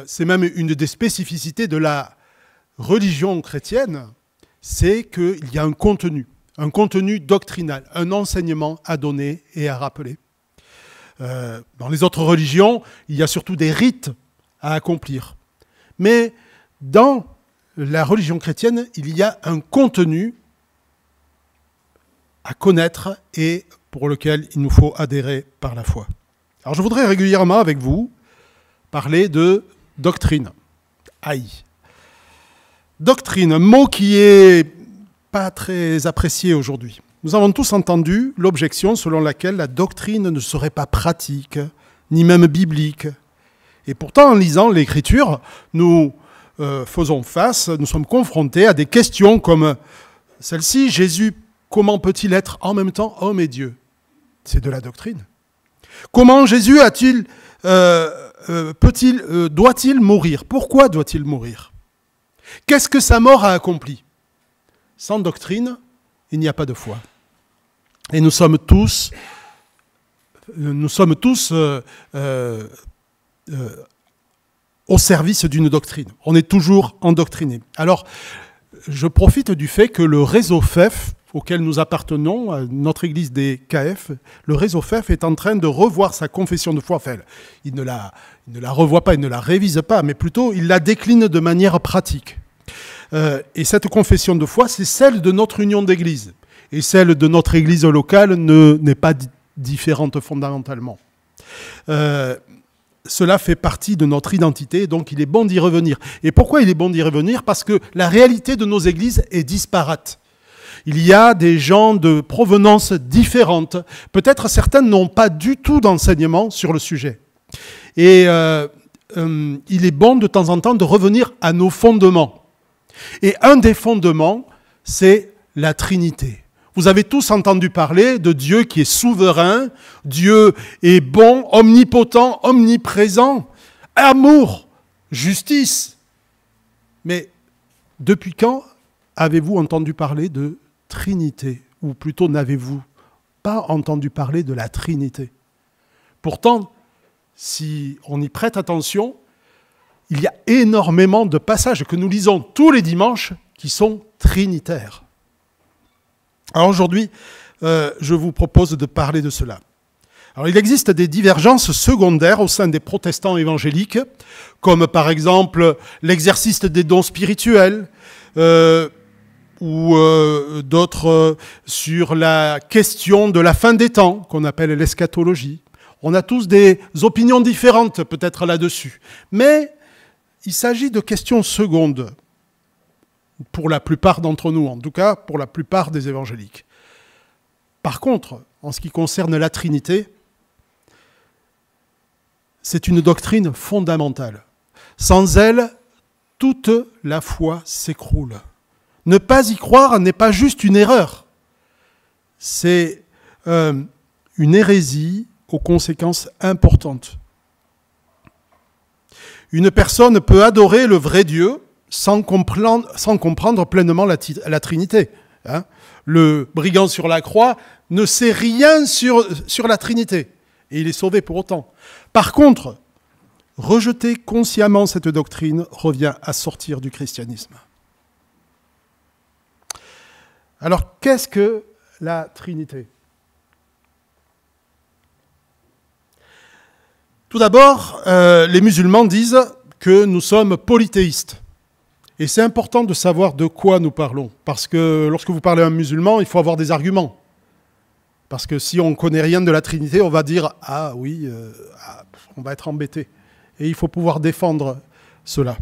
c'est même une des spécificités de la religion chrétienne, c'est qu'il y a un contenu doctrinal, un enseignement à donner et à rappeler. Dans les autres religions, il y a surtout des rites à accomplir. Mais dans la religion chrétienne, il y a un contenu à connaître et pour lequel il nous faut adhérer par la foi. Alors je voudrais régulièrement avec vous parler de doctrine. Aïe. Doctrine, un mot qui est pas très apprécié aujourd'hui. Nous avons tous entendu l'objection selon laquelle la doctrine ne serait pas pratique, ni même biblique. Et pourtant, en lisant l'Écriture, nous faisons face, nous sommes confrontés à des questions comme celle-ci, Jésus, comment peut-il être en même temps homme et Dieu? C'est de la doctrine. Comment Jésus doit-il mourir? Pourquoi doit-il mourir? Qu'est-ce que sa mort a accompli? Sans doctrine, il n'y a pas de foi. Et nous sommes tous au service d'une doctrine. On est toujours endoctrinés. Alors, je profite du fait que le réseau FEF, auquel nous appartenons, à notre église des KF, le réseau FEF est en train de revoir sa confession de foi. Enfin, il ne la revoit pas, il ne la révise pas, mais plutôt il la décline de manière pratique. Et cette confession de foi, c'est celle de notre union d'église. Et celle de notre église locale n'est pas différente fondamentalement. Cela fait partie de notre identité, donc il est bon d'y revenir. Et pourquoi il est bon d'y revenir? Parce que la réalité de nos églises est disparate. Il y a des gens de provenance différente. Peut-être certains n'ont pas du tout d'enseignement sur le sujet. Et il est bon de temps en temps de revenir à nos fondements. Et un des fondements, c'est la Trinité. Vous avez tous entendu parler de Dieu qui est souverain, Dieu est bon, omnipotent, omniprésent, amour, justice. Mais depuis quand avez-vous entendu parler de Trinité? Ou plutôt, n'avez-vous pas entendu parler de la Trinité? Pourtant, si on y prête attention, il y a énormément de passages que nous lisons tous les dimanches qui sont trinitaires. Alors aujourd'hui, je vous propose de parler de cela. Alors il existe des divergences secondaires au sein des protestants évangéliques, comme par exemple l'exercice des dons spirituels, ou d'autres sur la question de la fin des temps, qu'on appelle l'eschatologie. On a tous des opinions différentes peut-être là-dessus. Mais il s'agit de questions secondes, pour la plupart d'entre nous, en tout cas pour la plupart des évangéliques. Par contre, en ce qui concerne la Trinité, c'est une doctrine fondamentale. Sans elle, toute la foi s'écroule. Ne pas y croire n'est pas juste une erreur. C'est une hérésie aux conséquences importantes. Une personne peut adorer le vrai Dieu sans comprendre pleinement la Trinité. Hein. Le brigand sur la croix ne sait rien sur la Trinité. Et il est sauvé pour autant. Par contre, rejeter consciemment cette doctrine revient à sortir du christianisme. Alors, qu'est-ce que la Trinité? Tout d'abord, les musulmans disent que nous sommes polythéistes. Et c'est important de savoir de quoi nous parlons. Parce que lorsque vous parlez à un musulman, il faut avoir des arguments. Parce que si on ne connaît rien de la Trinité, on va dire « Ah oui, on va être embêté ». Et il faut pouvoir défendre cela.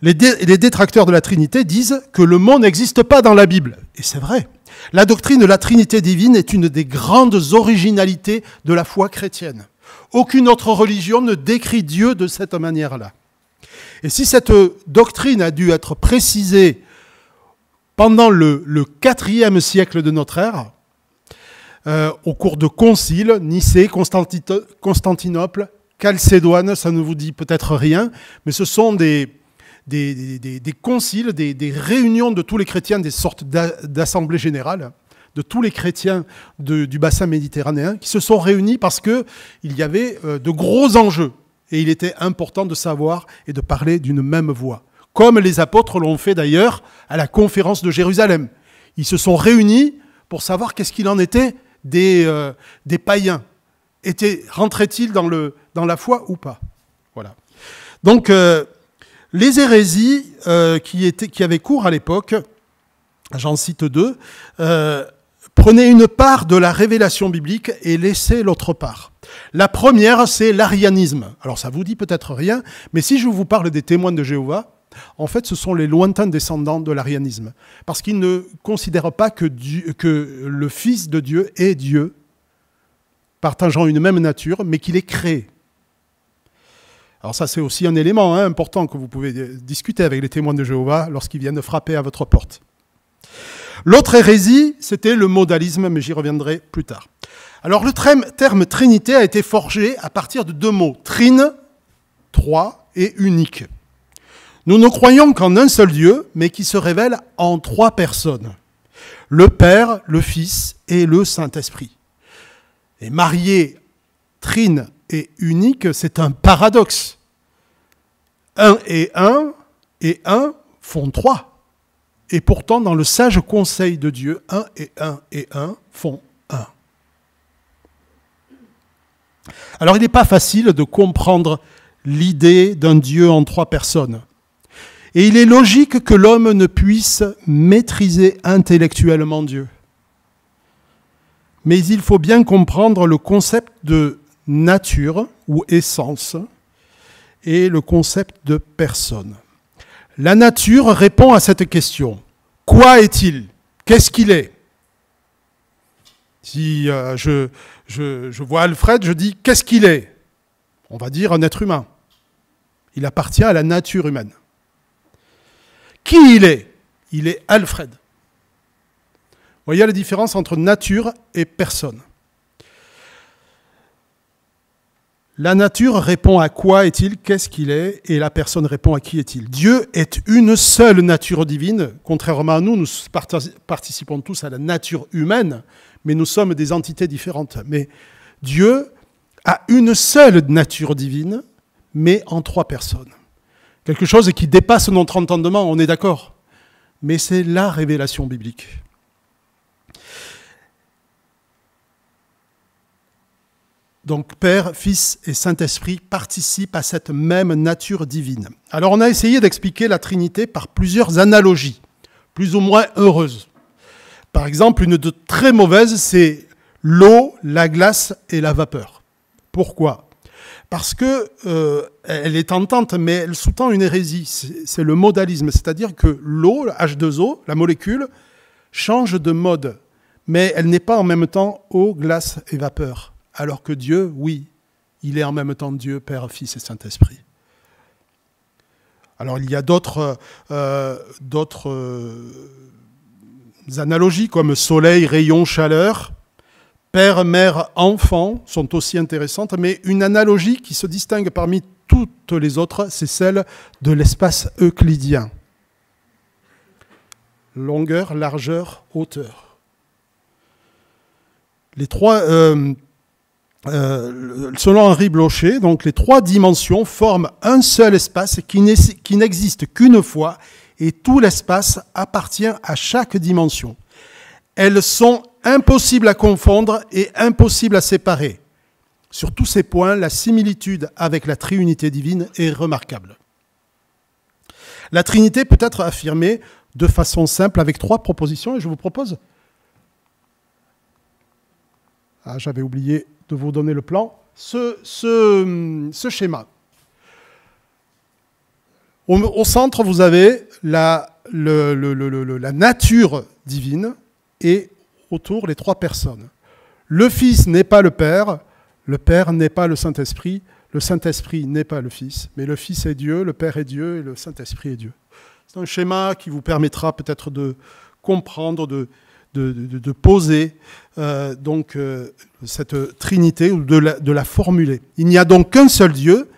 Les détracteurs de la Trinité disent que le mot n'existe pas dans la Bible. Et c'est vrai. La doctrine de la Trinité divine est une des grandes originalités de la foi chrétienne. Aucune autre religion ne décrit Dieu de cette manière-là. Et si cette doctrine a dû être précisée pendant le IVe siècle de notre ère, au cours de conciles, Nicée, Constantinople, Chalcédoine, ça ne vous dit peut-être rien, mais ce sont des conciles, des réunions de tous les chrétiens, des sortes d'assemblées générales, de tous les chrétiens du bassin méditerranéen, qui se sont réunis parce qu'il y avait de gros enjeux. Et il était important de savoir et de parler d'une même voix. Comme les apôtres l'ont fait d'ailleurs à la conférence de Jérusalem. Ils se sont réunis pour savoir qu'est-ce qu'il en était des païens. Rentraient-ils dans la foi ou pas? Voilà. Donc, les hérésies qui avaient cours à l'époque, j'en cite deux, prenaient une part de la révélation biblique et laissaient l'autre part. La première, c'est l'arianisme. Alors, ça vous dit peut-être rien, mais si je vous parle des témoins de Jéhovah, en fait, ce sont les lointains descendants de l'arianisme. Parce qu'ils ne considèrent pas que le Fils de Dieu est Dieu, partageant une même nature, mais qu'il est créé. Alors ça, c'est aussi un élément important que vous pouvez discuter avec les témoins de Jéhovah lorsqu'ils viennent frapper à votre porte. L'autre hérésie, c'était le modalisme, mais j'y reviendrai plus tard. Alors le terme Trinité a été forgé à partir de deux mots, trine, trois, et unique. Nous ne croyons qu'en un seul Dieu, mais qui se révèle en trois personnes. Le Père, le Fils et le Saint-Esprit. Et marier trine et unique, c'est un paradoxe. Un et un font trois. Et pourtant, dans le sage conseil de Dieu, un et un font un. Alors, il n'est pas facile de comprendre l'idée d'un Dieu en trois personnes. Et il est logique que l'homme ne puisse maîtriser intellectuellement Dieu. Mais il faut bien comprendre le concept de nature ou essence et le concept de personne. La nature répond à cette question. Quoi est-il? Qu'est-ce qu'il est? Si je vois Alfred, je dis qu'est-ce qu'il est? On va dire un être humain. Il appartient à la nature humaine. Qui il est? Il est Alfred. Vous voyez la différence entre nature et personne. La nature répond à quoi est-il, qu'est-ce qu'il est, et la personne répond à qui est-il. Dieu est une seule nature divine. Contrairement à nous, nous participons tous à la nature humaine, mais nous sommes des entités différentes. Mais Dieu a une seule nature divine, mais en trois personnes. Quelque chose qui dépasse notre entendement, on est d'accord. Mais c'est la révélation biblique. Donc Père, Fils et Saint-Esprit participent à cette même nature divine. Alors on a essayé d'expliquer la Trinité par plusieurs analogies, plus ou moins heureuses. Par exemple, une de très mauvaise, c'est l'eau, la glace et la vapeur. Pourquoi ? Parce que elle est tentante, mais elle sous-tend une hérésie. C'est le modalisme, c'est-à-dire que l'eau, H2O, la molécule, change de mode, mais elle n'est pas en même temps eau, glace et vapeur. Alors que Dieu, oui, il est en même temps Dieu, Père, Fils et Saint-Esprit. Alors il y a d'autres analogies comme soleil, rayon, chaleur. Père, mère, enfant sont aussi intéressantes, mais une analogie qui se distingue parmi toutes les autres, c'est celle de l'espace euclidien. Longueur, largeur, hauteur. Les trois, selon Henri Blocher, donc les trois dimensions forment un seul espace qui n'existe qu'une fois et tout l'espace appartient à chaque dimension. Elles sont impossibles à confondre et impossibles à séparer. Sur tous ces points, la similitude avec la Trinité divine est remarquable. La Trinité peut être affirmée de façon simple avec trois propositions et je vous propose... Ah, j'avais oublié de vous donner le plan. Ce schéma. Au centre, vous avez la nature divine et autour les trois personnes. Le Fils n'est pas le Père n'est pas le Saint-Esprit n'est pas le Fils, mais le Fils est Dieu, le Père est Dieu et le Saint-Esprit est Dieu. C'est un schéma qui vous permettra peut-être de comprendre, de poser cette Trinité ou de la formuler. Il n'y a donc qu'un seul Dieu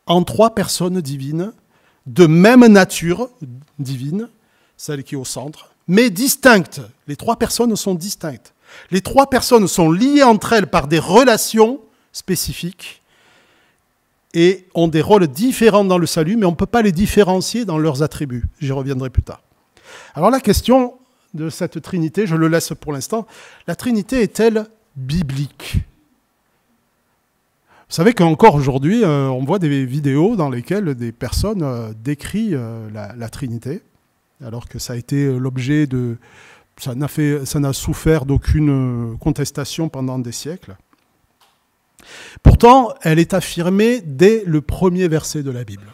en trois personnes divines, de même nature divine, celle qui est au centre, mais distinctes. Les trois personnes sont distinctes. Les trois personnes sont liées entre elles par des relations spécifiques et ont des rôles différents dans le salut, mais on ne peut pas les différencier dans leurs attributs. J'y reviendrai plus tard. Alors la question de cette Trinité, je le laisse pour l'instant, la Trinité est-elle biblique ? Vous savez qu'encore aujourd'hui, on voit des vidéos dans lesquelles des personnes décrient la Trinité, alors que ça a été l'objet de... Ça n'a souffert d'aucune contestation pendant des siècles. Pourtant, elle est affirmée dès le premier verset de la Bible.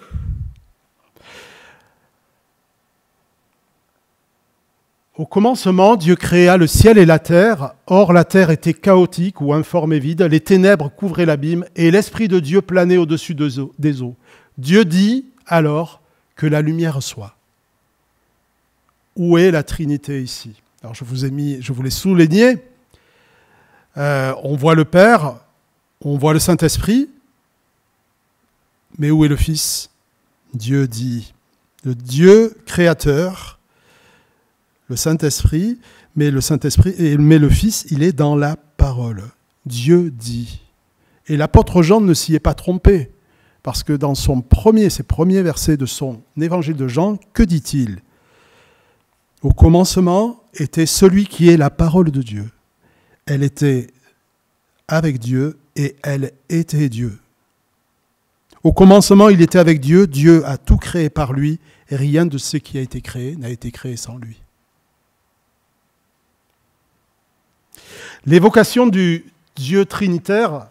Au commencement, Dieu créa le ciel et la terre. Or, la terre était chaotique ou informe et vide. Les ténèbres couvraient l'abîme et l'Esprit de Dieu planait au-dessus des eaux. Dieu dit alors que la lumière soit. Où est la Trinité ici ? Alors, je vous l'ai souligné. On voit le Père, on voit le Saint-Esprit. Mais où est le Fils ? Dieu dit. Le Dieu créateur, le Saint-Esprit, mais le Fils, il est dans la parole. Dieu dit. Et l'apôtre Jean ne s'y est pas trompé, parce que dans ses premiers versets de son évangile de Jean, que dit-il ? Au commencement était celui qui est la parole de Dieu. Elle était avec Dieu et elle était Dieu. Au commencement, il était avec Dieu. Dieu a tout créé par lui et rien de ce qui a été créé n'a été créé sans lui. L'évocation du Dieu trinitaire,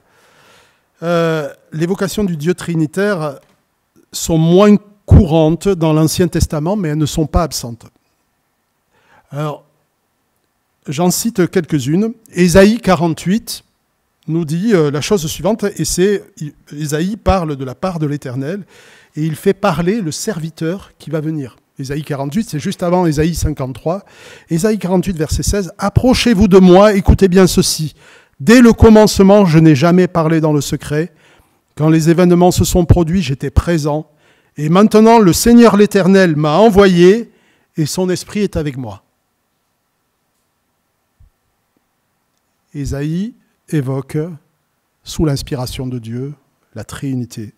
sont moins courantes dans l'Ancien Testament, mais elles ne sont pas absentes. Alors, j'en cite quelques-unes. Ésaïe 48 nous dit la chose suivante, et c'est Ésaïe parle de la part de l'Éternel, et il fait parler le serviteur qui va venir. Ésaïe 48, c'est juste avant Ésaïe 53. Ésaïe 48, verset 16. « Approchez-vous de moi, écoutez bien ceci. Dès le commencement, je n'ai jamais parlé dans le secret. Quand les événements se sont produits, j'étais présent. Et maintenant, le Seigneur l'Éternel m'a envoyé, et son esprit est avec moi. » Ésaïe évoque, sous l'inspiration de Dieu, la Trinité.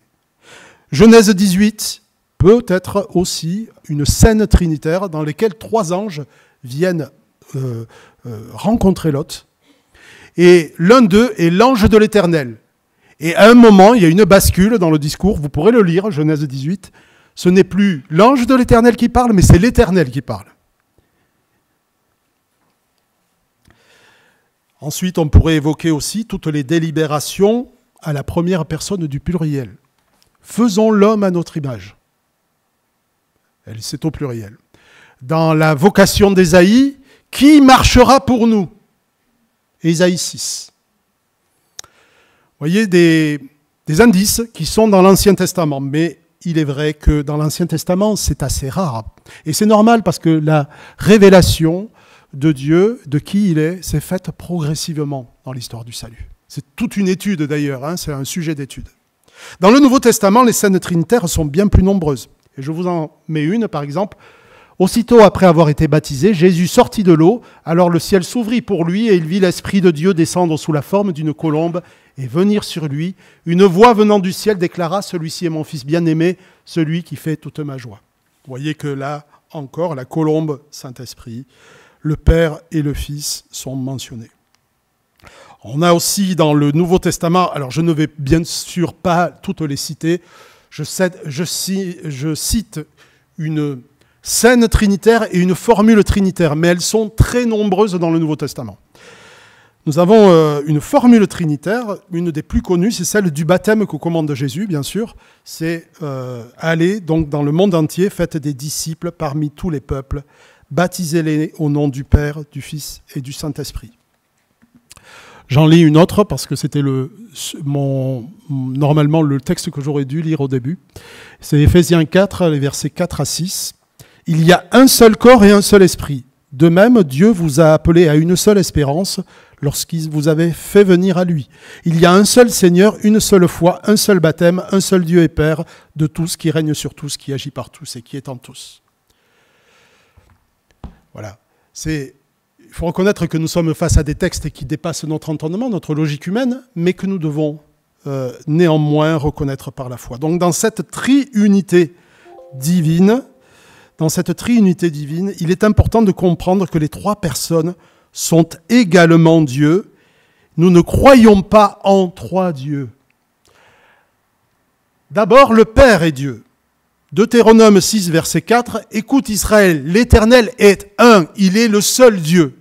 Genèse 18 peut être aussi une scène trinitaire dans laquelle 3 anges viennent rencontrer Lot. Et l'un d'eux est l'ange de l'Éternel. Et à un moment, il y a une bascule dans le discours, vous pourrez le lire, Genèse 18. Ce n'est plus l'ange de l'Éternel qui parle, mais c'est l'Éternel qui parle. Ensuite, on pourrait évoquer aussi toutes les délibérations à la première personne du pluriel. Faisons l'homme à notre image. C'est au pluriel. Dans la vocation d'Ésaïe, qui marchera pour nous ? Ésaïe 6. Vous voyez des indices qui sont dans l'Ancien Testament, mais il est vrai que dans l'Ancien Testament, c'est assez rare. Et c'est normal parce que la révélation de Dieu, de qui il est, s'est faite progressivement dans l'histoire du salut. C'est toute une étude d'ailleurs, c'est un sujet d'étude. Dans le Nouveau Testament, les scènes trinitaires sont bien plus nombreuses. Et je vous en mets une, par exemple. Aussitôt après avoir été baptisé, Jésus sortit de l'eau, alors le ciel s'ouvrit pour lui et il vit l'Esprit de Dieu descendre sous la forme d'une colombe et venir sur lui. Une voix venant du ciel déclara « Celui-ci est mon Fils bien-aimé, celui qui fait toute ma joie ». Vous voyez que là, encore, la colombe, Saint-Esprit, le Père et le Fils sont mentionnés. On a aussi dans le Nouveau Testament, alors je ne vais bien sûr pas toutes les citer, je cite une scène trinitaire et une formule trinitaire, mais elles sont très nombreuses dans le Nouveau Testament. Nous avons une formule trinitaire, une des plus connues, c'est celle du baptême que commande Jésus, bien sûr. C'est aller donc dans le monde entier, faites des disciples parmi tous les peuples, baptisez-les au nom du Père, du Fils et du Saint-Esprit. J'en lis une autre parce que c'était normalement le texte que j'aurais dû lire au début. C'est Éphésiens 4, les versets 4 à 6. « Il y a un seul corps et un seul esprit. De même, Dieu vous a appelé à une seule espérance lorsqu'il vous avait fait venir à lui. Il y a un seul Seigneur, une seule foi, un seul baptême, un seul Dieu et Père de tous, qui règne sur tous, qui agit par tous et qui est en tous. » Voilà. Il faut reconnaître que nous sommes face à des textes qui dépassent notre entendement, notre logique humaine, mais que nous devons néanmoins reconnaître par la foi. Donc dans cette triunité divine, il est important de comprendre que les trois personnes sont également Dieu. Nous ne croyons pas en trois dieux. D'abord, le Père est Dieu. Deutéronome 6, verset 4, « Écoute Israël, l'Éternel est un, il est le seul Dieu. »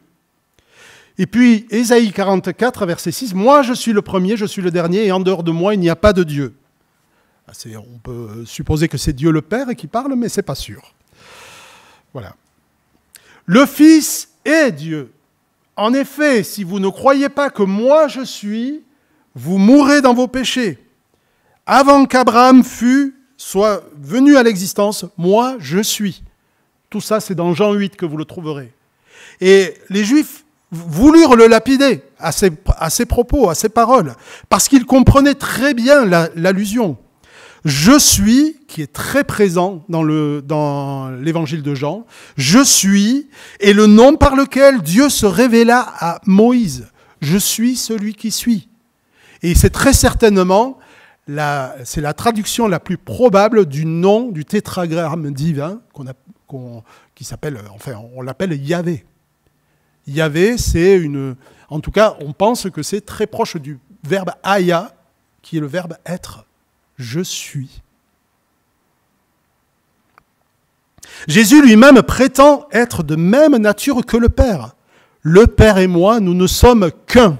Et puis, Ésaïe 44, verset 6, « Moi je suis le premier, je suis le dernier, et en dehors de moi il n'y a pas de Dieu. » On peut supposer que c'est Dieu le Père qui parle, mais ce n'est pas sûr. Voilà. Le Fils est Dieu. En effet, si vous ne croyez pas que moi je suis, vous mourrez dans vos péchés. Avant qu'Abraham soit venu à l'existence, moi je suis. Tout ça, c'est dans Jean 8 que vous le trouverez. Et les Juifs voulurent le lapider à ses propos, à ses paroles, parce qu'ils comprenaient très bien l'allusion. Je suis, qui est très présent dans l'évangile de Jean, je suis, est le nom par lequel Dieu se révéla à Moïse. Je suis celui qui suis. Et c'est très certainement, c'est la traduction la plus probable du nom du tétragramme divin qui s'appelle, enfin on l'appelle Yahvé. Yahvé, c'est en tout cas on pense que c'est très proche du verbe aya, qui est le verbe être. Je suis. Jésus lui-même prétend être de même nature que le Père. Le Père et moi, nous ne sommes qu'un.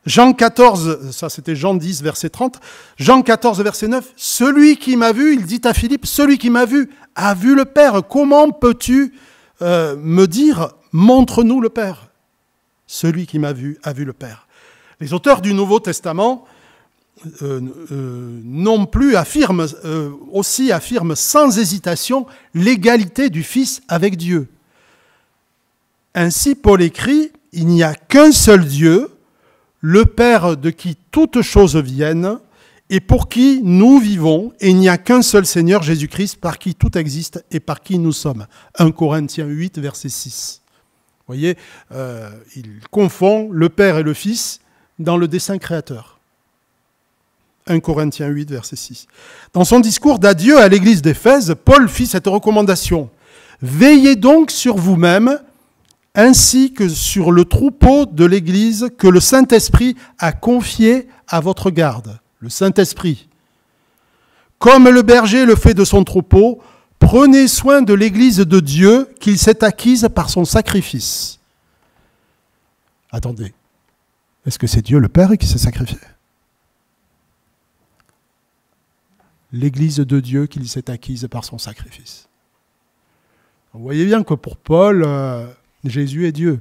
Jean 14, ça c'était Jean 10, verset 30, Jean 14, verset 9, celui qui m'a vu, il dit à Philippe, celui qui m'a vu a vu le Père. Comment peux-tu me dire, montre-nous le Père? Celui qui m'a vu a vu le Père. Les auteurs du Nouveau Testament non plus affirment sans hésitation l'égalité du Fils avec Dieu. Ainsi, Paul écrit, il n'y a qu'un seul Dieu, le Père de qui toutes choses viennent et pour qui nous vivons, et il n'y a qu'un seul Seigneur, Jésus-Christ, par qui tout existe et par qui nous sommes. 1 Corinthiens 8, verset 6. Vous voyez, il confond le Père et le Fils dans le dessein créateur. 1 Corinthiens 8, verset 6. Dans son discours d'adieu à l'église d'Éphèse, Paul fit cette recommandation. « Veillez donc sur vous-même, ainsi que sur le troupeau de l'église que le Saint-Esprit a confié à votre garde. » Le Saint-Esprit. « Comme le berger le fait de son troupeau, prenez soin de l'église de Dieu qu'il s'est acquise par son sacrifice. » Attendez, est-ce que c'est Dieu le Père qui s'est sacrifié ? L'église de Dieu qu'il s'est acquise par son sacrifice. Vous voyez bien que pour Paul, Jésus est Dieu.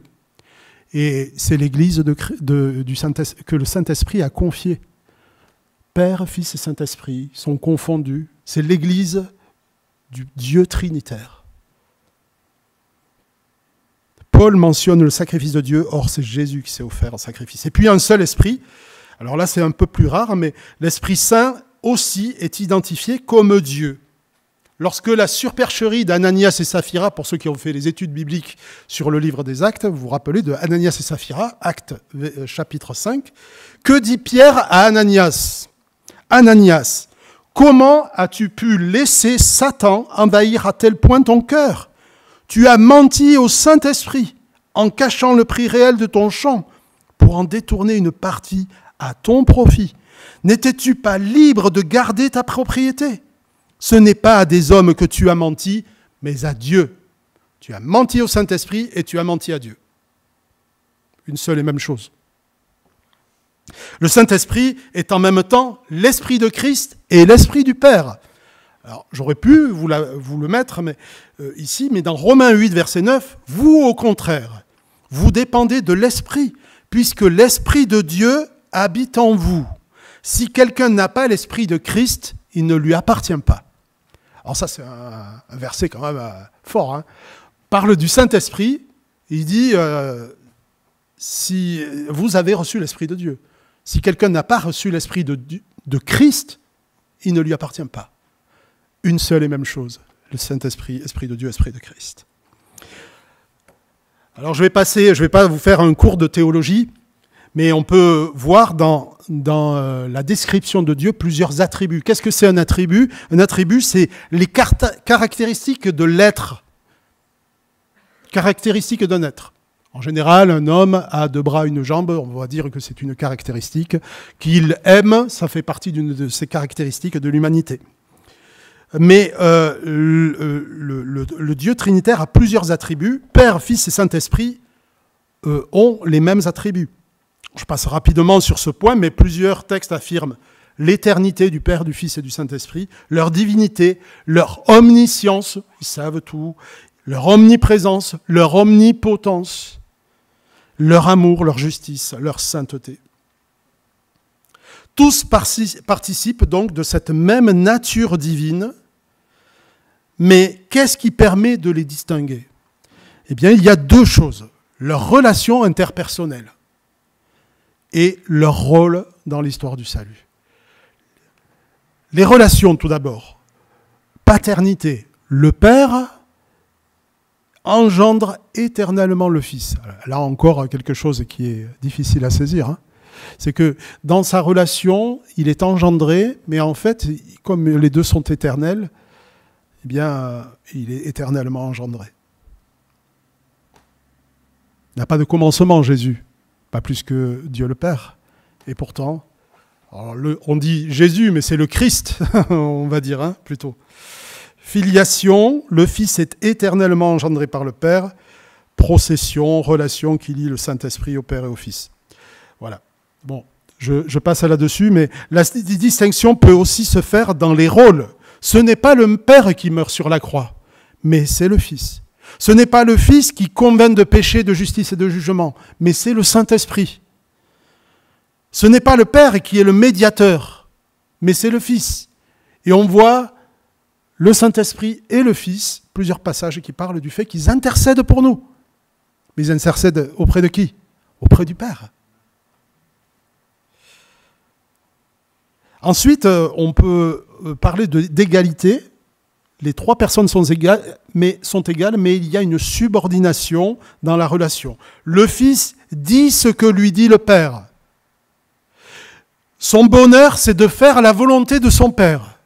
Et c'est l'église que le Saint-Esprit a confiée. Père, Fils et Saint-Esprit sont confondus. C'est l'église du Dieu trinitaire. Paul mentionne le sacrifice de Dieu, or c'est Jésus qui s'est offert en sacrifice. Et puis un seul esprit, alors là c'est un peu plus rare, mais l'Esprit Saint aussi est identifié comme Dieu. Lorsque la surpercherie d'Ananias et Saphira, pour ceux qui ont fait les études bibliques sur le livre des Actes, vous vous rappelez de Ananias et Saphira, Actes chapitre 5, que dit Pierre à Ananias ? Ananias, comment as-tu pu laisser Satan envahir à tel point ton cœur ? Tu as menti au Saint-Esprit en cachant le prix réel de ton champ pour en détourner une partie à ton profit. N'étais-tu pas libre de garder ta propriété ? Ce n'est pas à des hommes que tu as menti, mais à Dieu. Tu as menti au Saint-Esprit et tu as menti à Dieu. Une seule et même chose. Le Saint-Esprit est en même temps l'Esprit de Christ et l'Esprit du Père. Alors, j'aurais pu vous le mettre ici, mais dans Romains 8, verset 9, vous, au contraire, vous dépendez de l'Esprit, puisque l'Esprit de Dieu habite en vous. Si quelqu'un n'a pas l'Esprit de Christ, il ne lui appartient pas. Alors ça, c'est un verset quand même fort. Hein. Parle du Saint-Esprit, il dit, si vous avez reçu l'Esprit de Dieu. Si quelqu'un n'a pas reçu l'Esprit de Christ, il ne lui appartient pas. Une seule et même chose, le Saint-Esprit, Esprit de Dieu, Esprit de Christ. Alors je vais pas vous faire un cours de théologie, mais on peut voir dans la description de Dieu plusieurs attributs. Qu'est-ce que c'est un attribut? Un attribut, c'est les caractéristiques de l'être. Caractéristiques d'un être. En général, un homme a 2 bras, 1 jambe, on va dire que c'est une caractéristique. Qu'il aime, ça fait partie d'une de ces caractéristiques de l'humanité. Mais le Dieu trinitaire a plusieurs attributs. Père, Fils et Saint-Esprit ont les mêmes attributs. Je passe rapidement sur ce point, mais plusieurs textes affirment l'éternité du Père, du Fils et du Saint-Esprit, leur divinité, leur omniscience, ils savent tout, leur omniprésence, leur omnipotence, leur amour, leur justice, leur sainteté. Tous participent donc de cette même nature divine, mais qu'est-ce qui permet de les distinguer? Eh bien, il y a 2 choses. Leur relation interpersonnelle et leur rôle dans l'histoire du salut. Les relations, tout d'abord. Paternité. Le Père engendre éternellement le Fils. Là encore, quelque chose qui est difficile à saisir. C'est que dans sa relation, il est engendré, mais en fait, comme les 2 sont éternels, eh bien, il est éternellement engendré. Il n'a pas de commencement, Jésus. Pas plus que Dieu le Père. Et pourtant, on dit Jésus, mais c'est le Christ, on va dire, plutôt. Filiation, le Fils est éternellement engendré par le Père. Procession, relation qui lie le Saint-Esprit au Père et au Fils. Voilà. Bon, je passe là-dessus, mais la distinction peut aussi se faire dans les rôles. Ce n'est pas le Père qui meurt sur la croix, mais c'est le Fils. Ce n'est pas le Fils qui convainc de péché, de justice et de jugement, mais c'est le Saint-Esprit. Ce n'est pas le Père qui est le médiateur, mais c'est le Fils. Et on voit le Saint-Esprit et le Fils, plusieurs passages qui parlent du fait qu'ils intercèdent pour nous. Mais ils intercèdent auprès de qui? Auprès du Père. Ensuite, on peut parler d'égalité. Les 3 personnes sont égales, mais il y a une subordination dans la relation. Le Fils dit ce que lui dit le Père. Son bonheur, c'est de faire la volonté de son Père.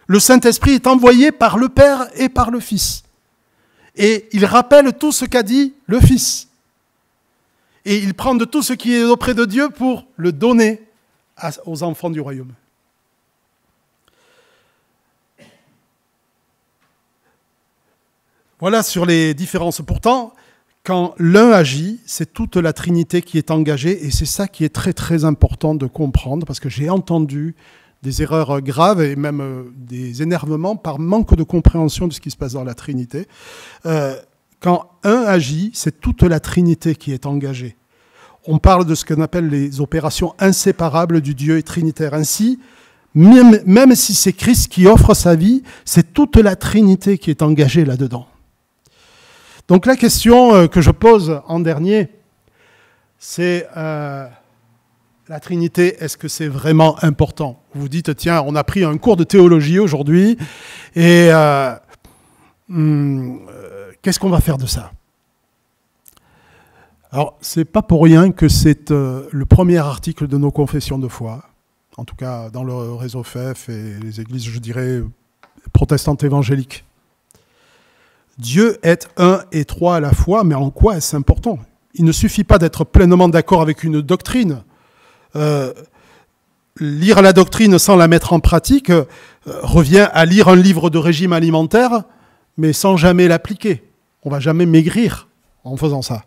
Le Saint-Esprit est envoyé par le Père et par le Fils. Et il rappelle tout ce qu'a dit le Fils. Et il prend de tout ce qui est auprès de Dieu pour le donner aux enfants du royaume. Voilà sur les différences. Pourtant, quand l'un agit, c'est toute la Trinité qui est engagée, et c'est ça qui est très très important de comprendre, parce que j'ai entendu des erreurs graves et même des énervements par manque de compréhension de ce qui se passe dans la Trinité. Quand un agit, c'est toute la Trinité qui est engagée. On parle de ce qu'on appelle les opérations inséparables du Dieu trinitaire. Ainsi, même si c'est Christ qui offre sa vie, c'est toute la Trinité qui est engagée là-dedans. Donc la question que je pose en dernier, c'est la Trinité, est-ce que c'est vraiment important? Vous vous dites, tiens, on a pris un cours de théologie aujourd'hui, et qu'est-ce qu'on va faire de ça? Alors, c'est pas pour rien que c'est le premier article de nos confessions de foi, en tout cas dans le réseau FEF et les églises, je dirais, protestantes évangéliques. Dieu est un et trois à la fois, mais en quoi est-ce important? Il ne suffit pas d'être pleinement d'accord avec une doctrine. Lire la doctrine sans la mettre en pratique revient à lire un livre de régime alimentaire, mais sans jamais l'appliquer. On ne va jamais maigrir en faisant ça.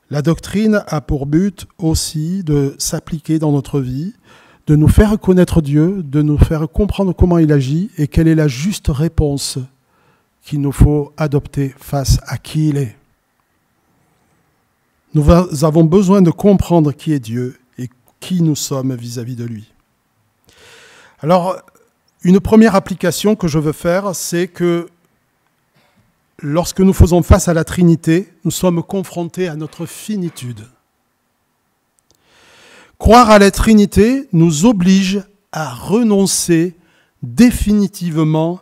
La doctrine a pour but aussi de s'appliquer dans notre vie, de nous faire connaître Dieu, de nous faire comprendre comment il agit et quelle est la juste réponse qu'il nous faut adopter face à qui il est. Nous avons besoin de comprendre qui est Dieu et qui nous sommes vis-à-vis de lui. Alors, une première application que je veux faire, c'est que lorsque nous faisons face à la Trinité, nous sommes confrontés à notre finitude. Croire à la Trinité nous oblige à renoncer définitivement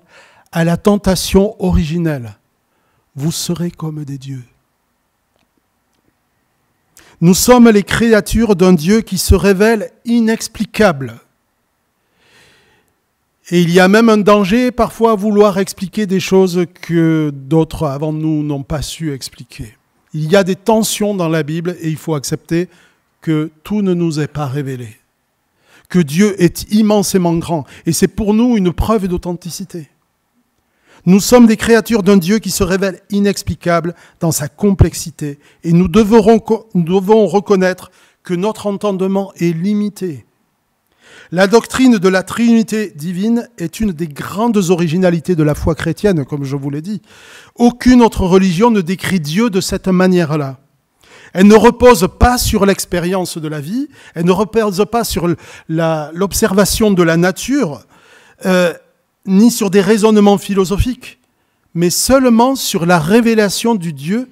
à la tentation originelle. Vous serez comme des dieux. Nous sommes les créatures d'un Dieu qui se révèle inexplicable. Et il y a même un danger parfois à vouloir expliquer des choses que d'autres avant nous n'ont pas su expliquer. Il y a des tensions dans la Bible et il faut accepter que tout ne nous est pas révélé. Que Dieu est immensément grand. Et c'est pour nous une preuve d'authenticité. Nous sommes des créatures d'un Dieu qui se révèle inexplicable dans sa complexité. Et nous devons reconnaître que notre entendement est limité. La doctrine de la Trinité divine est une des grandes originalités de la foi chrétienne, comme je vous l'ai dit. Aucune autre religion ne décrit Dieu de cette manière-là. Elle ne repose pas sur l'expérience de la vie, elle ne repose pas sur l'observation de la nature, ni sur des raisonnements philosophiques, mais seulement sur la révélation du Dieu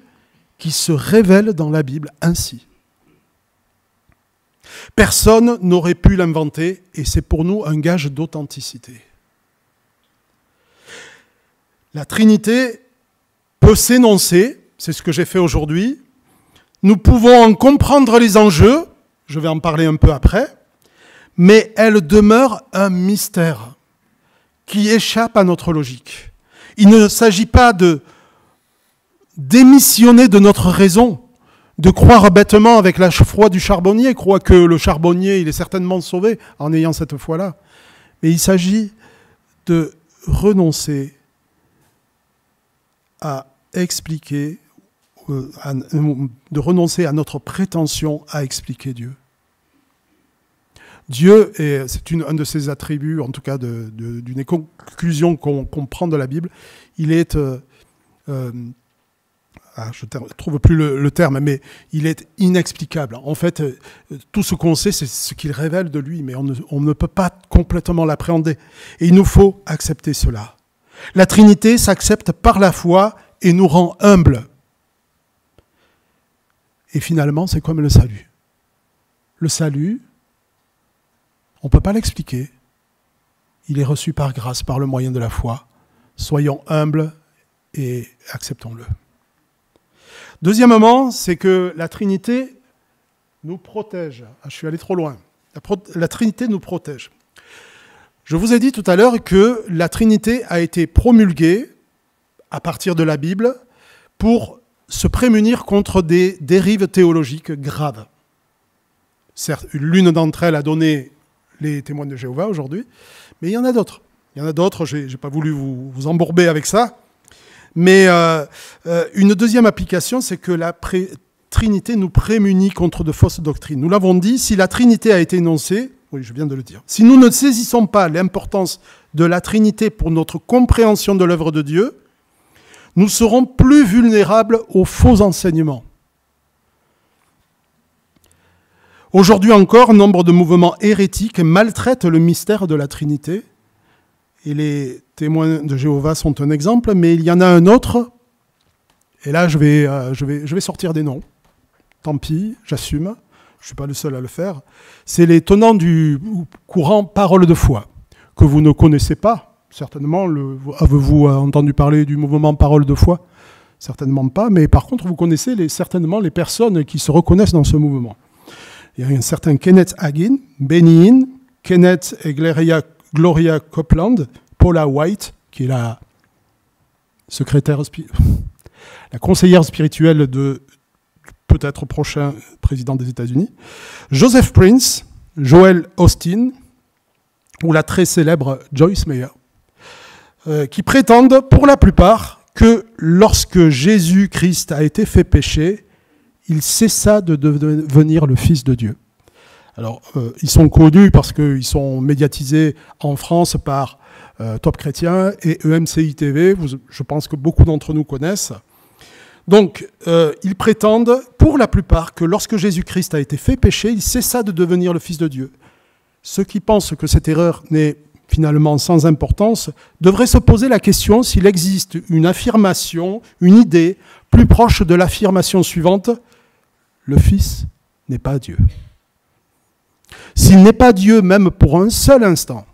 qui se révèle dans la Bible ainsi. Personne n'aurait pu l'inventer et c'est pour nous un gage d'authenticité. La Trinité peut s'énoncer, c'est ce que j'ai fait aujourd'hui. Nous pouvons en comprendre les enjeux, je vais en parler un peu après, mais elle demeure un mystère qui échappe à notre logique. Il ne s'agit pas de démissionner de notre raison, de croire bêtement avec la foi du charbonnier, croire que le charbonnier, il est certainement sauvé en ayant cette foi-là. Mais il s'agit de renoncer à expliquer, de renoncer à notre prétention à expliquer Dieu. Dieu, et c'est un de ses attributs, en tout cas d'une conclusion qu'on prend de la Bible, il est... je ne trouve plus le terme, mais il est inexplicable. En fait, tout ce qu'on sait, c'est ce qu'il révèle de lui, mais on ne peut pas complètement l'appréhender. Et il nous faut accepter cela. La Trinité s'accepte par la foi et nous rend humbles. Et finalement, c'est comme le salut. Le salut, on ne peut pas l'expliquer. Il est reçu par grâce, par le moyen de la foi. Soyons humbles et acceptons-le. Deuxièmement, c'est que la Trinité nous protège. Je suis allé trop loin. La Trinité nous protège. Je vous ai dit tout à l'heure que la Trinité a été promulguée à partir de la Bible pour se prémunir contre des dérives théologiques graves. Certes, l'une d'entre elles a donné les témoins de Jéhovah aujourd'hui, mais il y en a d'autres. Il y en a d'autres, je n'ai pas voulu vous embourber avec ça. Mais une deuxième application, c'est que la Trinité nous prémunit contre de fausses doctrines. Nous l'avons dit, si la Trinité a été énoncée, oui, je viens de le dire, si nous ne saisissons pas l'importance de la Trinité pour notre compréhension de l'œuvre de Dieu, nous serons plus vulnérables aux faux enseignements. Aujourd'hui encore, nombre de mouvements hérétiques maltraitent le mystère de la Trinité. Et les témoins de Jéhovah sont un exemple, mais il y en a un autre. Et là, je vais sortir des noms. Tant pis, j'assume. Je ne suis pas le seul à le faire. C'est les tenants du courant Parole de foi, que vous ne connaissez pas. Certainement, avez-vous entendu parler du mouvement Parole de foi? Certainement pas, mais par contre, vous connaissez certainement les personnes qui se reconnaissent dans ce mouvement. Il y a un certain Kenneth Hagin, Benny Hinn, Kenneth et Gloria Copeland, Paula White, qui est la conseillère spirituelle de peut-être prochain président des États-Unis, Joseph Prince, Joel Austin, ou la très célèbre Joyce Meyer, qui prétendent pour la plupart que lorsque Jésus-Christ a été fait péché, il cessa de devenir le Fils de Dieu. Alors, ils sont connus parce qu'ils sont médiatisés en France par Top Chrétien et EMCI TV, je pense que beaucoup d'entre nous connaissent. Donc, ils prétendent, pour la plupart, que lorsque Jésus-Christ a été fait péché, il cessa de devenir le Fils de Dieu. Ceux qui pensent que cette erreur n'est finalement sans importance devraient se poser la question s'il existe une affirmation, une idée plus proche de l'affirmation suivante: le Fils n'est pas Dieu. S'il n'est pas Dieu même pour un seul instant,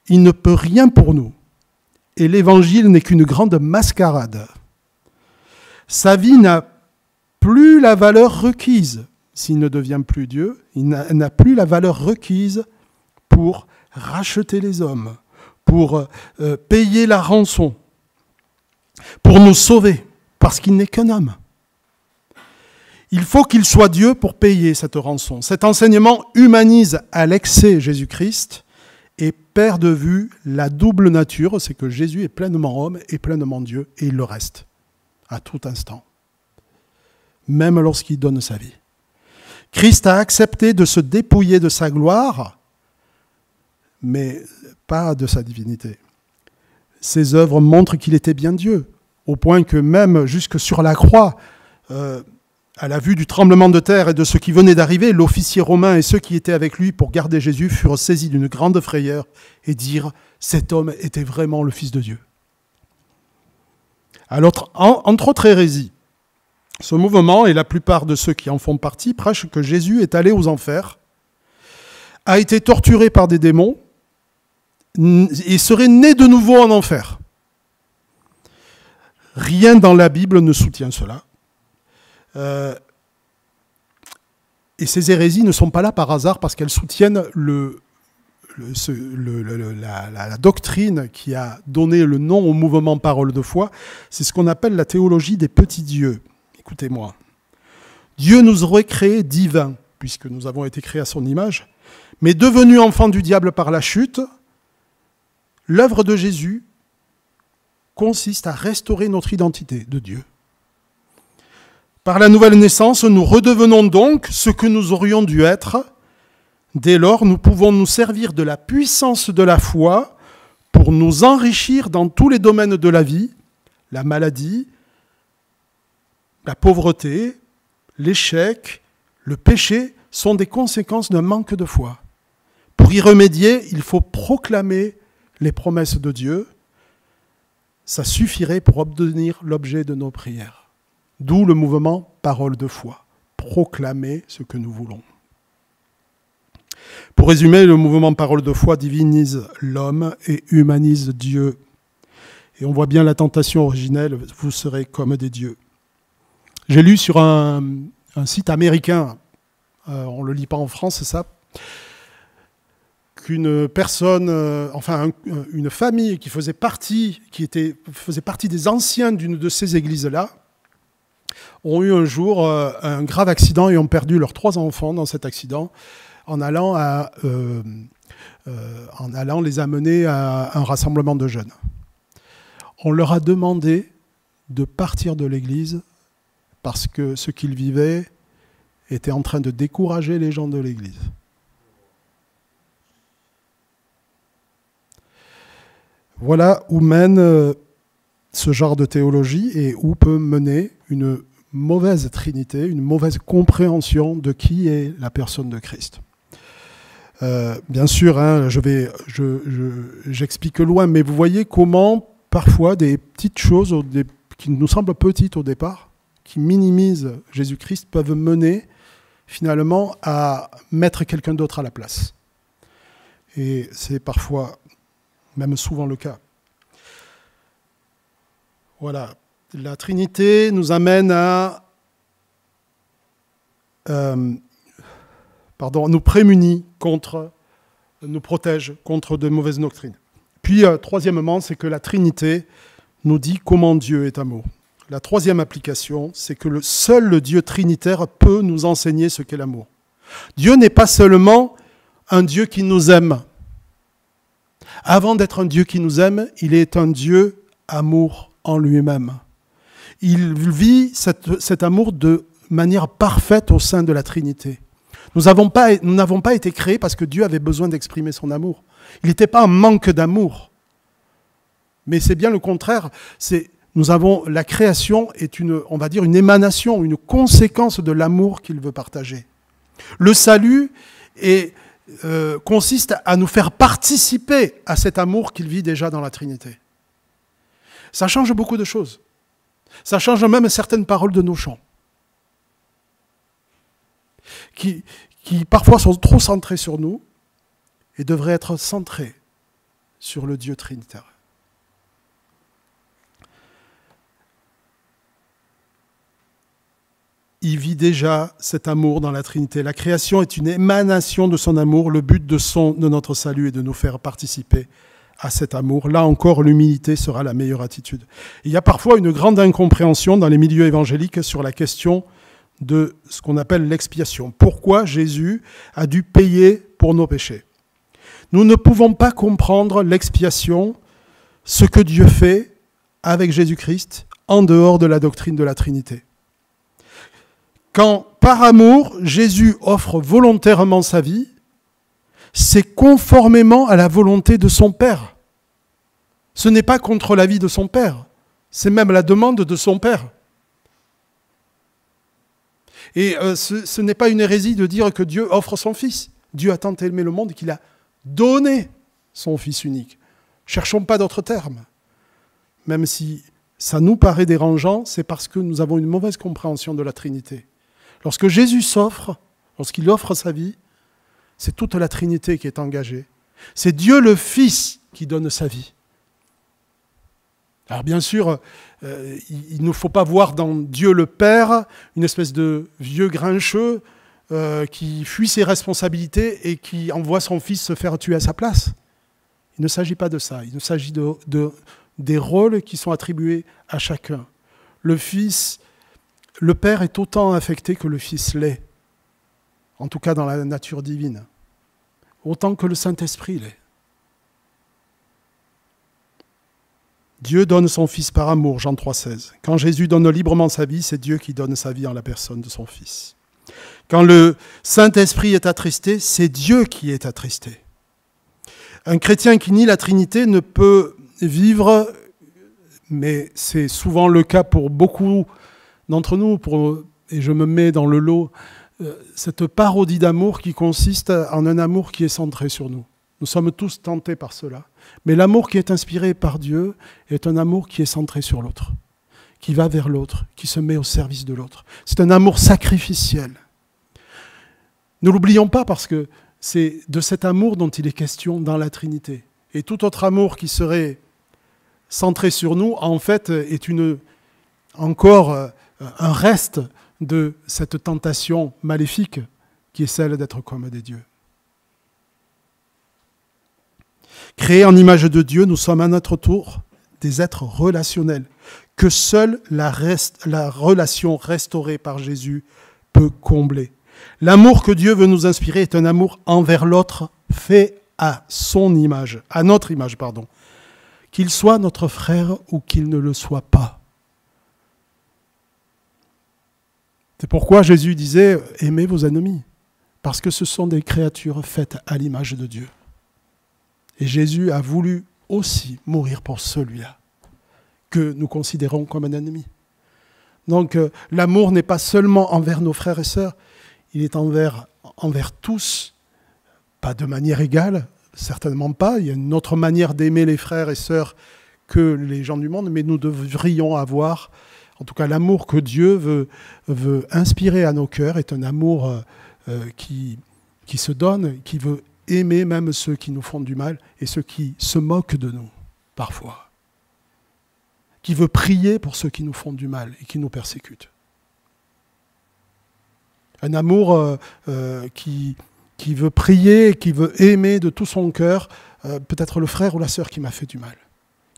il ne peut rien pour nous. Et l'Évangile n'est qu'une grande mascarade. Sa vie n'a plus la valeur requise. S'il ne devient plus Dieu, il n'a plus la valeur requise pour racheter les hommes, pour payer la rançon, pour nous sauver, parce qu'il n'est qu'un homme. Il faut qu'il soit Dieu pour payer cette rançon. Cet enseignement humanise à l'excès Jésus-Christ et perd de vue la double nature, c'est que Jésus est pleinement homme et pleinement Dieu, et il le reste, à tout instant, même lorsqu'il donne sa vie. Christ a accepté de se dépouiller de sa gloire, mais pas de sa divinité. Ses œuvres montrent qu'il était bien Dieu, au point que même jusque sur la croix, à la vue du tremblement de terre et de ce qui venait d'arriver, l'officier romain et ceux qui étaient avec lui pour garder Jésus furent saisis d'une grande frayeur et dirent « Cet homme était vraiment le Fils de Dieu ». Alors, entre autres hérésies, ce mouvement, et la plupart de ceux qui en font partie, prêchent que Jésus est allé aux enfers, a été torturé par des démons et serait né de nouveau en enfer. Rien dans la Bible ne soutient cela. Et ces hérésies ne sont pas là par hasard parce qu'elles soutiennent la doctrine qui a donné le nom au mouvement Parole de foi. C'est ce qu'on appelle la théologie des petits dieux. Écoutez-moi. Dieu nous aurait créés divins, puisque nous avons été créés à son image, mais devenus enfants du diable par la chute, l'œuvre de Jésus consiste à restaurer notre identité de Dieu. Par la nouvelle naissance, nous redevenons donc ce que nous aurions dû être. Dès lors, nous pouvons nous servir de la puissance de la foi pour nous enrichir dans tous les domaines de la vie, la maladie, la pauvreté, l'échec, le péché sont des conséquences d'un manque de foi. Pour y remédier, il faut proclamer les promesses de Dieu. Ça suffirait pour obtenir l'objet de nos prières. D'où le mouvement Parole de foi, proclamer ce que nous voulons. Pour résumer, le mouvement Parole de foi divinise l'homme et humanise Dieu. Et on voit bien la tentation originelle, vous serez comme des dieux. J'ai lu sur un site américain, on ne le lit pas en France, c'est ça, qu'une personne, une famille qui faisait partie des anciens d'une de ces églises-là, ont eu un jour un grave accident et ont perdu leurs 3 enfants dans cet accident en allant les amener à un rassemblement de jeunes. On leur a demandé de partir de l'église parce que ce qu'ils vivaient était en train de décourager les gens de l'église. Voilà où mène ce genre de théologie et où peut mener une mauvaise trinité, une mauvaise compréhension de qui est la personne de Christ. Bien sûr, hein, j'explique loin, mais vous voyez comment parfois des petites choses qui nous semblent petites au départ, qui minimisent Jésus-Christ, peuvent mener finalement à mettre quelqu'un d'autre à la place. Et c'est parfois, même souvent le cas. Voilà. La Trinité nous amène à nous prémunit nous protège contre de mauvaises doctrines. Puis, troisièmement, c'est que la Trinité nous dit comment Dieu est amour. La troisième application, c'est que seul le Dieu trinitaire peut nous enseigner ce qu'est l'amour. Dieu n'est pas seulement un Dieu qui nous aime. Avant d'être un Dieu qui nous aime, il est un Dieu amour en lui-même. Il vit cet amour de manière parfaite au sein de la Trinité. Nous n'avons pas été créés parce que Dieu avait besoin d'exprimer son amour. Il n'était pas un manque d'amour. Mais c'est bien le contraire. La création est on va dire une émanation, une conséquence de l'amour qu'il veut partager. Le salut consiste à nous faire participer à cet amour qu'il vit déjà dans la Trinité. Ça change beaucoup de choses. Ça change même certaines paroles de nos chants, qui parfois sont trop centrées sur nous et devraient être centrées sur le Dieu trinitaire. il vit déjà cet amour dans la Trinité. La création est une émanation de son amour. Le but de notre salut est de nous faire participer à cet amour. Là encore, l'humilité sera la meilleure attitude. Il y a parfois une grande incompréhension dans les milieux évangéliques sur la question de ce qu'on appelle l'expiation. Pourquoi Jésus a dû payer pour nos péchés? Nous ne pouvons pas comprendre l'expiation, ce que Dieu fait avec Jésus-Christ, en dehors de la doctrine de la Trinité. Quand, par amour, Jésus offre volontairement sa vie, c'est conformément à la volonté de son Père. Ce n'est pas contre l'avis de son Père, c'est même la demande de son Père. Et ce n'est pas une hérésie de dire que Dieu offre son Fils. Dieu a tant aimé le monde qu'il a donné son Fils unique. Cherchons pas d'autres termes. Même si ça nous paraît dérangeant, c'est parce que nous avons une mauvaise compréhension de la Trinité. Lorsque Jésus s'offre, lorsqu'il offre sa vie, c'est toute la Trinité qui est engagée. C'est Dieu le Fils qui donne sa vie. Alors bien sûr, il ne faut pas voir dans Dieu le Père une espèce de vieux grincheux qui fuit ses responsabilités et qui envoie son Fils se faire tuer à sa place. Il ne s'agit pas de ça. Il s'agit des rôles qui sont attribués à chacun. Le Père est autant affecté que le Fils l'est, en tout cas dans la nature divine, autant que le Saint-Esprit l'est. Dieu donne son Fils par amour, Jean 3,16. Quand Jésus donne librement sa vie, c'est Dieu qui donne sa vie en la personne de son Fils. Quand le Saint-Esprit est attristé, c'est Dieu qui est attristé. Un chrétien qui nie la Trinité ne peut vivre, mais c'est souvent le cas pour beaucoup d'entre nous, et je me mets dans le lot, cette parodie d'amour qui consiste en un amour qui est centré sur nous. Nous sommes tous tentés par cela. Mais l'amour qui est inspiré par Dieu est un amour qui est centré sur l'autre, qui va vers l'autre, qui se met au service de l'autre. C'est un amour sacrificiel. Ne l'oublions pas parce que c'est de cet amour dont il est question dans la Trinité. Et tout autre amour qui serait centré sur nous, en fait, est encore un reste de cette tentation maléfique qui est celle d'être comme des dieux. Créés en image de Dieu, nous sommes à notre tour des êtres relationnels, que seule la relation restaurée par Jésus peut combler. L'amour que Dieu veut nous inspirer est un amour envers l'autre fait à son image, à notre image, pardon. Qu'il soit notre frère ou qu'il ne le soit pas. C'est pourquoi Jésus disait « Aimez vos ennemis », parce que ce sont des créatures faites à l'image de Dieu. Et Jésus a voulu aussi mourir pour celui-là, que nous considérons comme un ennemi. Donc l'amour n'est pas seulement envers nos frères et sœurs, il est envers tous, pas de manière égale, certainement pas. Il y a une autre manière d'aimer les frères et sœurs que les gens du monde, mais nous devrions avoir, en tout cas l'amour que Dieu veut inspirer à nos cœurs est un amour qui se donne, qui veut aimer même ceux qui nous font du mal et ceux qui se moquent de nous, parfois. Qui veut prier pour ceux qui nous font du mal et qui nous persécutent. Un amour qui veut prier, qui veut aimer de tout son cœur, peut-être le frère ou la sœur qui m'a fait du mal.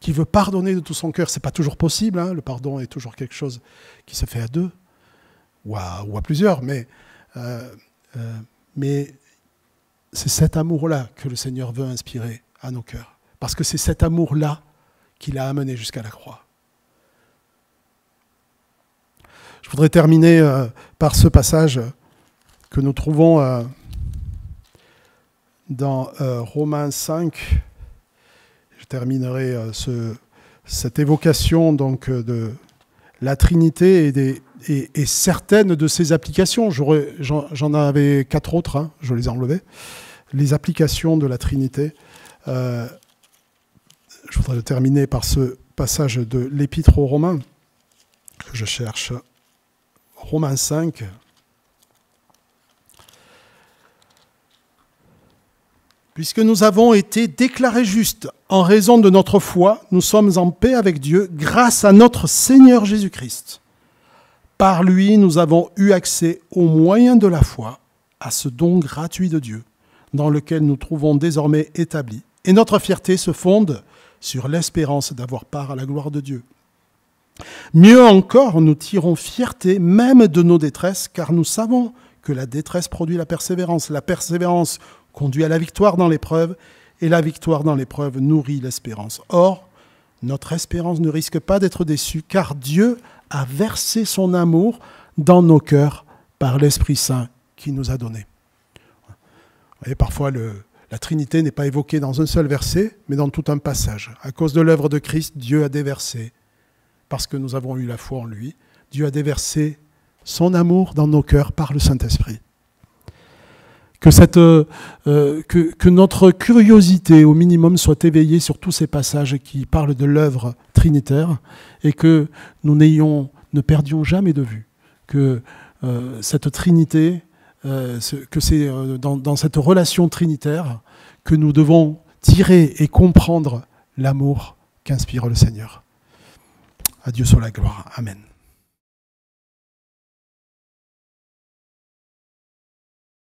Qui veut pardonner de tout son cœur. Ce n'est pas toujours possible, hein, le pardon est toujours quelque chose qui se fait à deux ou à plusieurs, mais c'est cet amour-là que le Seigneur veut inspirer à nos cœurs. Parce que c'est cet amour-là qui l'a amené jusqu'à la croix. Je voudrais terminer par ce passage que nous trouvons dans Romains 5. Je terminerai cette évocation donc, de la Trinité et certaines de ses applications. J'en avais 4 autres, hein, je les ai enlevées. Les applications de la Trinité. Je voudrais terminer par ce passage de l'Épître aux Romains. Je cherche Romains 5. Puisque nous avons été déclarés justes en raison de notre foi, nous sommes en paix avec Dieu grâce à notre Seigneur Jésus-Christ. Par lui, nous avons eu accès au moyen de la foi à ce don gratuit de Dieu, dans lequel nous trouvons désormais établis. Et notre fierté se fonde sur l'espérance d'avoir part à la gloire de Dieu. Mieux encore, nous tirons fierté même de nos détresses, car nous savons que la détresse produit la persévérance. La persévérance conduit à la victoire dans l'épreuve, et la victoire dans l'épreuve nourrit l'espérance. Or, notre espérance ne risque pas d'être déçue, car Dieu a versé son amour dans nos cœurs par l'Esprit Saint qu'il nous a donné. Vous voyez, parfois, la Trinité n'est pas évoquée dans un seul verset, mais dans tout un passage. À cause de l'œuvre de Christ, Dieu a déversé, parce que nous avons eu la foi en lui, Dieu a déversé son amour dans nos cœurs par le Saint-Esprit. Que notre curiosité, au minimum, soit éveillée sur tous ces passages qui parlent de l'œuvre trinitaire et que nous ne perdions jamais de vue que cette Trinité, que c'est dans cette relation trinitaire que nous devons tirer et comprendre l'amour qu'inspire le Seigneur. À Dieu soit la gloire. Amen.